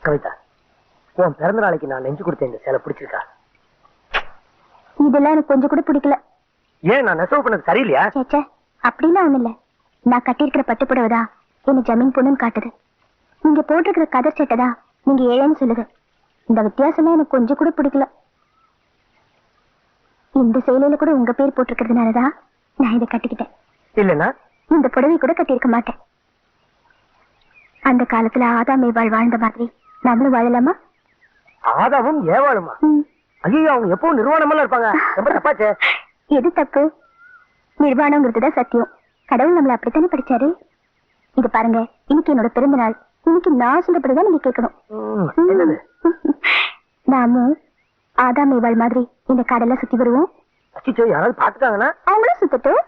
கவிதா, உன் பிறந்த நாளைக்கு நான் நெஞ்சு கொடுத்த இந்த சேலை பிடிச்சிருக்கா? இதெல்லாம் எனக்கு கொஞ்சம் கூட பிடிக்கல. ஏன் நான் நெசவு பண்ணது சரியில்லையா? சேச்சே, அப்படிலாம் ஒண்ணு இல்ல. நான் கட்டியிருக்கிற பட்டுப்புடவைதான் என்ன ஜமீன் பொண்ணுன்னு காட்டுது. நீங்க போட்டிருக்கிற கதர் சட்டைதான் நீங்க ஏழைன்னு சொல்லுது. இந்த வித்தியாசமே எனக்கு கொஞ்சம் கூட பிடிக்கல. இந்த சேலையில கூட உங்க பேர் போட்டிருக்கிறதுனாலதான் நான் இதை கட்டிக்கிட்டேன். இல்லன்னா இந்த புடவை கூட கட்டியிருக்க மாட்டேன். அந்த காலத்துல ஆதாம் ஏவாள் வாழ்ந்த மாதிரி நம்மளும் வாழலாமா? ஆதாமும் ஏவாளுமா? ஐயோ, அவங்க எப்பவும் நிர்வாணமெல்லாம் இருப்பாங்க. ரொம்ப தப்பாச்சே. எது தப்பு? நிர்வாணங்கிறதுதான் சத்தியம். கடவுள் நம்மள அப்படித்தானே படிச்சாரு. இது பாருங்க, இன்னைக்கு என்னோட பிறந்த நாள். இன்னைக்கு நான் சொல்றபடிதான் நீங்க கேட்கணும். நாமும் ஆதாம் ஏவாள் மாதிரி இந்த கடலை சுத்தி வருவோம். யாராவது பாத்துட்டாங்கன்னா அவங்களும் சுத்தட்டும்.